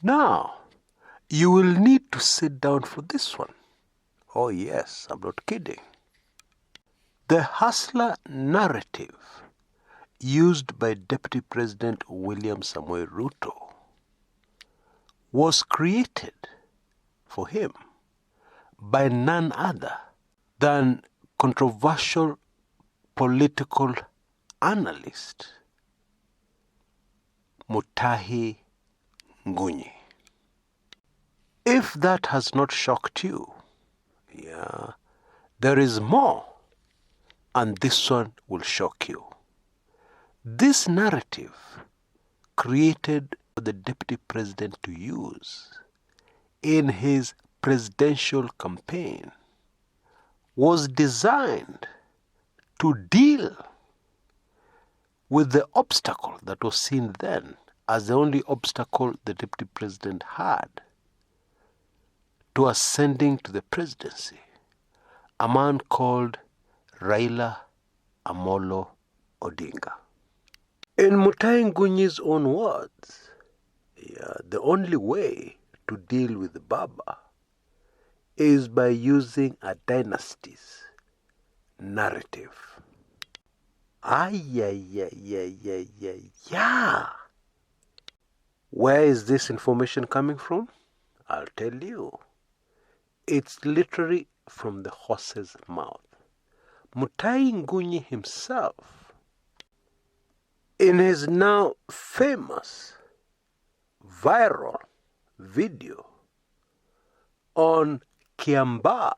Now, you will need to sit down for this one. Oh yes, I'm not kidding. The hustler narrative used by Deputy President William Samoei Ruto was created for him by none other than controversial political analyst Mutahi Ngunyi. If that has not shocked you, there is more, and this one will shock you. This narrative, created for the Deputy President to use in his presidential campaign, was designed to deal with the obstacle that was seen then as the only obstacle the Deputy President had to ascending to the presidency, a man called Raila Amolo Odinga. In Mutahi Ngunyi's own words, the only way to deal with Baba is by using a dynasty's narrative. Where is this information coming from? I'll tell you. It's literally from the horse's mouth. Mutahi Ngunyi himself, in his now famous viral video on Kiambaa,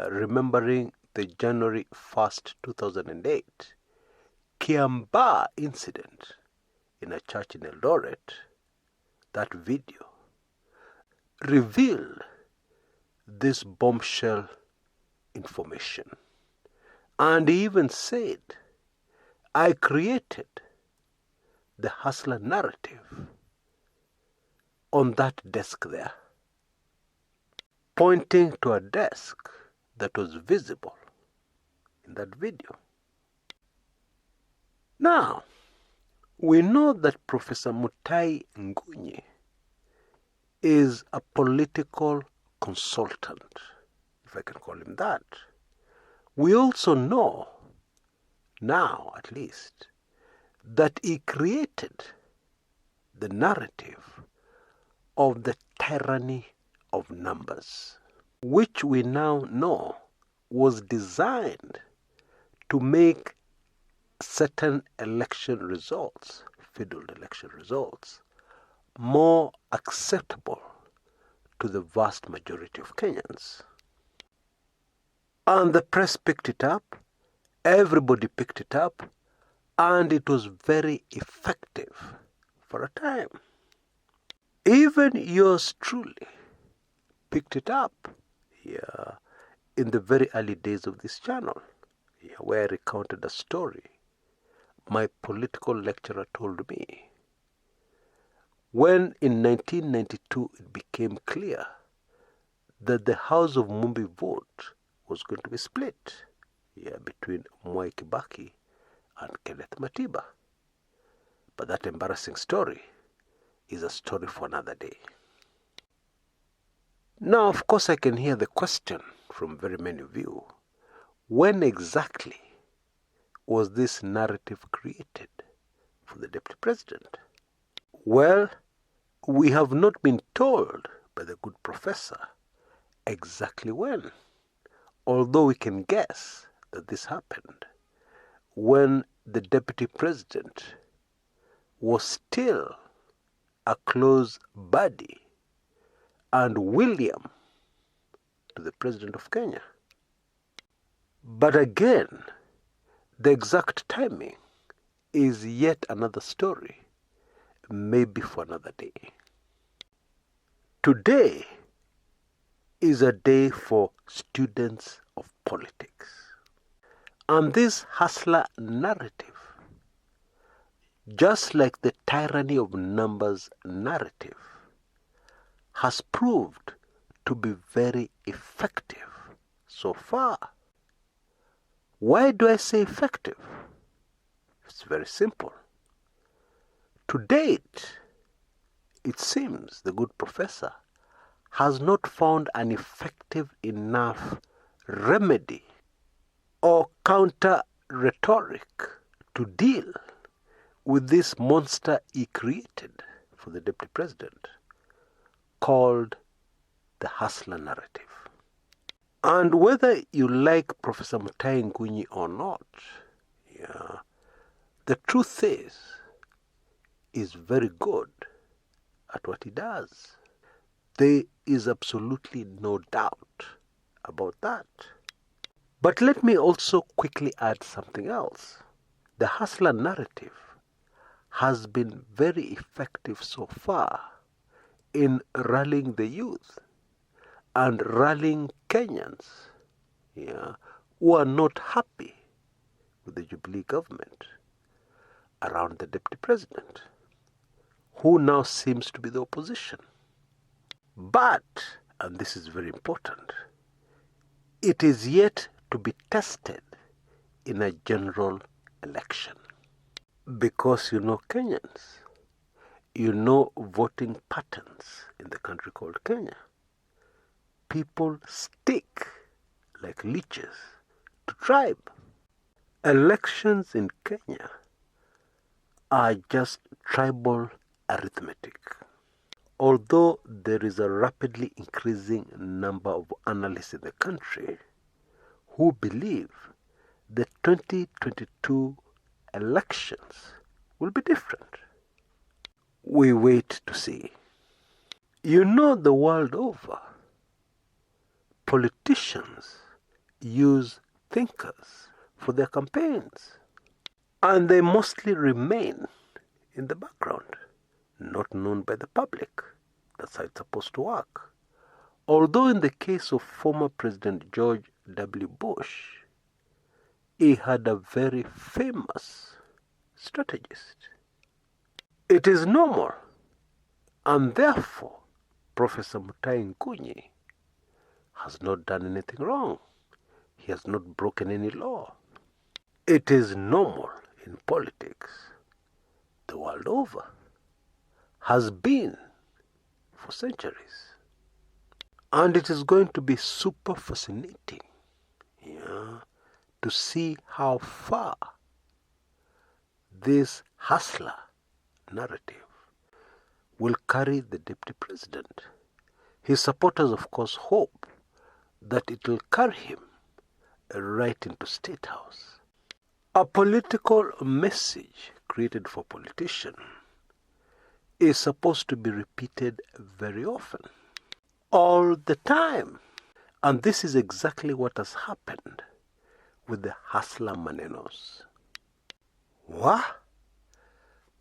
remembering the January 1st, 2008 Kiambaa incident in a church in Eldoret, that video revealed this bombshell information. And he even said, I created the hustler narrative on that desk there, pointing to a desk that was visible in that video. Now, we know that Professor Mutahi Ngunyi is a political consultant, if I can call him that. We also know, now at least, that he created the narrative of the tyranny of numbers, which we now know was designed to make certain election results, fiddled election results, more acceptable to the vast majority of Kenyans. And the press picked it up, everybody picked it up, and it was very effective for a time. Even yours truly picked it up in the very early days of this channel, where I recounted a story my political lecturer told me. When in 1992 it became clear that the House of Mumbi vote was going to be split between Mwai Kibaki and Kenneth Matiba. But that embarrassing story is a story for another day. Now, of course, I can hear the question from very many of you. When exactly was this narrative created for the Deputy President? Well, we have not been told by the good professor exactly when, although we can guess that this happened when the Deputy President was still a close buddy and William to the President of Kenya. But again, the exact timing is yet another story, maybe for another day. Today is a day for students of politics. And this hustler narrative, just like the tyranny of numbers narrative, has proved to be very effective so far. Why do I say effective? It's very simple. To date, it seems the good professor has not found an effective enough remedy or counter rhetoric to deal with this monster he created for the deputy president called the hustler narrative. And whether you like Professor Mutahi Ngunyi or not, the truth is very good at what he does. There is absolutely no doubt about that. But let me also quickly add something else. The hustler narrative has been very effective so far in rallying the youth and rallying Kenyans who are not happy with the Jubilee government around the deputy president, who now seems to be the opposition. But, and this is very important, it is yet to be tested in a general election. Because Kenyans, voting patterns in the country called Kenya. People stick like leeches to tribe. Elections in Kenya are just tribal arithmetic. Although there is a rapidly increasing number of analysts in the country who believe the 2022 elections will be different. We wait to see. The world over, politicians use thinkers for their campaigns, and they mostly remain in the background, not known by the public. That's how it's supposed to work. Although in the case of former President George W. Bush, he had a very famous strategist. It is normal, and therefore Professor Mutahi Ngunyi has not done anything wrong. He has not broken any law. It is normal in politics, the world over, has been for centuries. And it is going to be super fascinating to see how far this hustler narrative will carry the deputy president. His supporters, of course, hope that it will carry him right into State House. A political message created for politicians is supposed to be repeated very often, all the time. And this is exactly what has happened with the hustler manenos. What?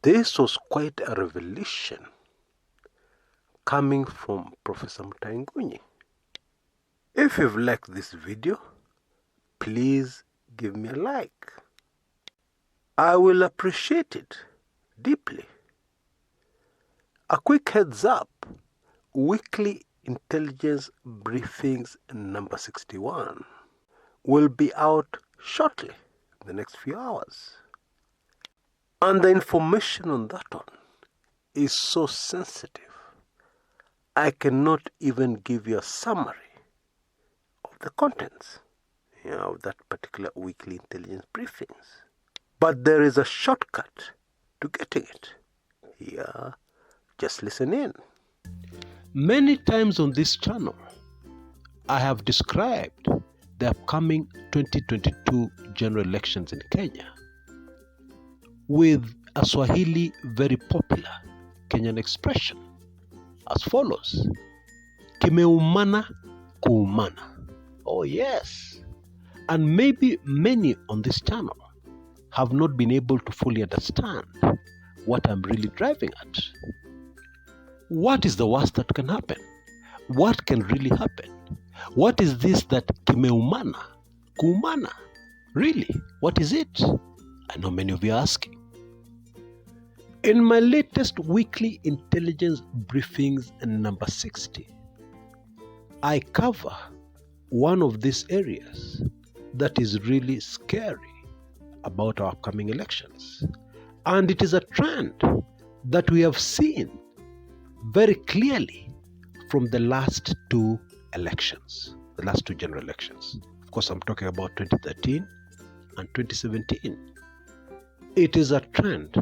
This was quite a revelation coming from Professor Mutahi Ngunyi. If you've liked this video, please give me a like. I will appreciate it deeply. A quick heads up, weekly intelligence briefings number 61 will be out shortly in the next few hours. And the information on that one is so sensitive, I cannot even give you a summary of the contents of that particular weekly intelligence briefings. But there is a shortcut to getting it. Just listen in. Many times on this channel, I have described the upcoming 2022 general elections in Kenya with a Swahili very popular Kenyan expression as follows: Kimeumana kuumana. Oh yes. And maybe many on this channel have not been able to fully understand what I'm really driving at. What is the worst that can happen? What can really happen? What is this that kimeumana kuumana? Really? What is it? I know many of you are asking. In my latest weekly intelligence briefings number 60, I cover one of these areas that is really scary about our upcoming elections. And it is a trend that we have seen very clearly from the last two elections, the last two general elections. Of course, I'm talking about 2013 and 2017. It is a trend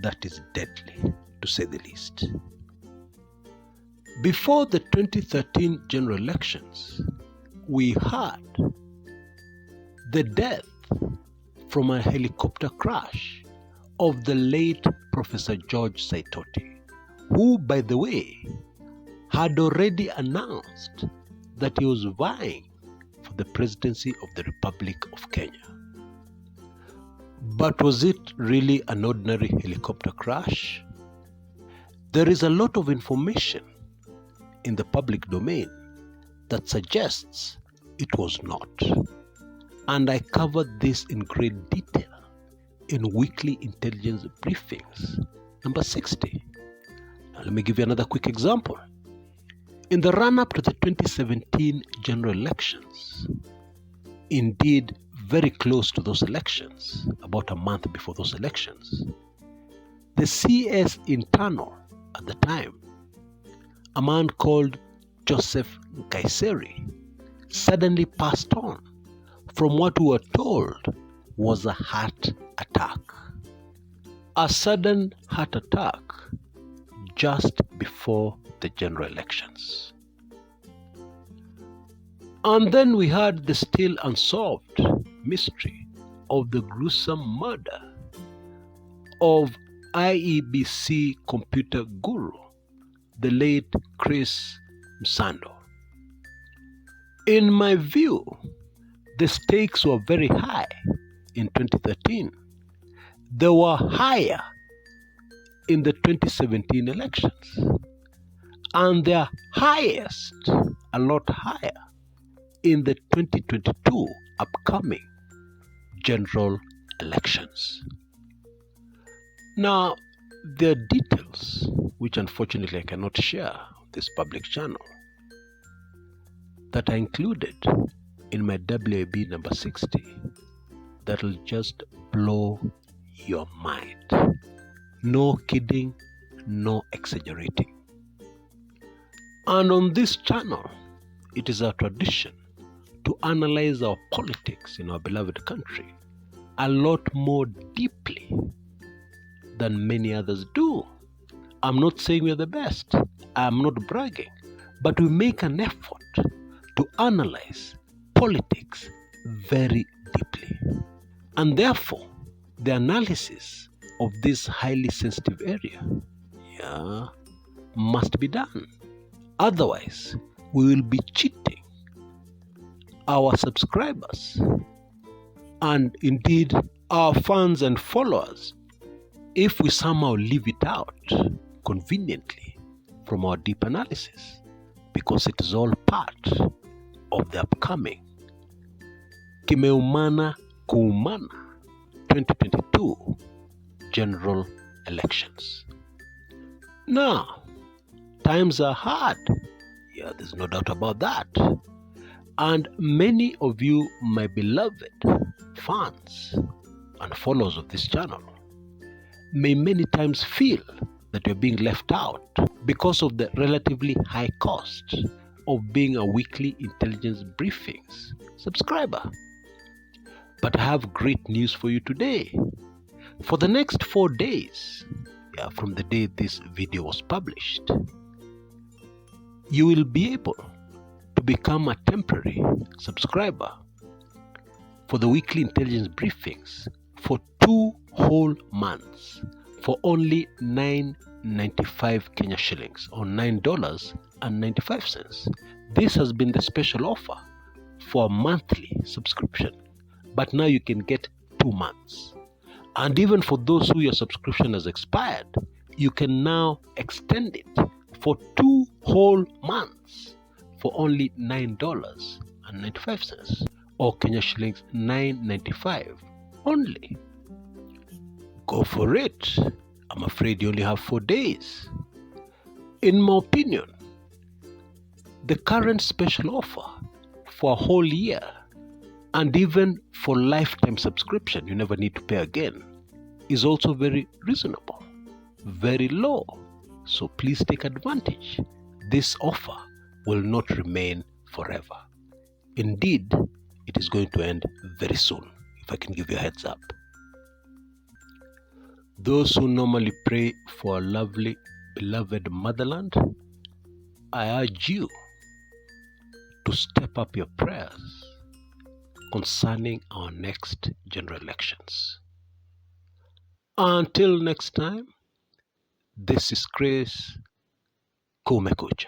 that is deadly, to say the least. Before the 2013 general elections, we had the death from a helicopter crash of the late Professor George Saitoti, who, by the way, had already announced that he was vying for the presidency of the Republic of Kenya. But was it really an ordinary helicopter crash? There is a lot of information in the public domain that suggests it was not. And I covered this in great detail in Weekly Intelligence Briefings, number 60. Now let me give you another quick example. In the run-up to the 2017 general elections, indeed very close to those elections, about a month before those elections, the CS internal at the time, a man called Joseph Nkaiseri, suddenly passed on from what we were told was a heart attack. A sudden heart attack just before the general elections. And then we had the still unsolved mystery of the gruesome murder of IEBC computer guru, the late Kshs. In my view, the stakes were very high in 2013. They were higher in the 2017 elections. And they're highest, a lot higher, in the 2022 upcoming general elections. Now, there are details which unfortunately I cannot share on this public channel that are included in my WAB number 60 that will just blow your mind. No kidding, no exaggerating. And on this channel, it is our tradition to analyze our politics in our beloved country a lot more deeply than many others do. I'm not saying we're the best. I'm not bragging. But we make an effort to analyze politics very deeply. And therefore, the analysis of this highly sensitive area must be done. Otherwise, we will be cheating our subscribers and indeed our fans and followers if we somehow leave it out conveniently from our deep analysis, because it is all part of the upcoming Kimeumana Kuumana 2022 general elections. Now, times are hard. There's no doubt about that. And many of you, my beloved fans and followers of this channel, may many times feel that you're being left out because of the relatively high cost of being a Weekly Intelligence Briefings subscriber. But I have great news for you today. For the next 4 days, from the day this video was published, you will be able to become a temporary subscriber for the Weekly Intelligence Briefings for 2 whole months for only 9.95 Kenya shillings, or $9.95. This has been the special offer for a monthly subscription, but now you can get 2 months. And even for those who your subscription has expired, you can now extend it for 2 whole months for only $9.95, or Kenya shillings 9.95 only. Go for it. I'm afraid you only have 4 days. In my opinion, the current special offer for a whole year, and even for lifetime subscription, you never need to pay again, is also very reasonable, very low. So please take advantage. This offer will not remain forever. Indeed, it is going to end very soon, if I can give you a heads up. Those who normally pray for a lovely, beloved motherland, I urge you to step up your prayers concerning our next general elections. Until next time, this is Kshs. Kumekucha.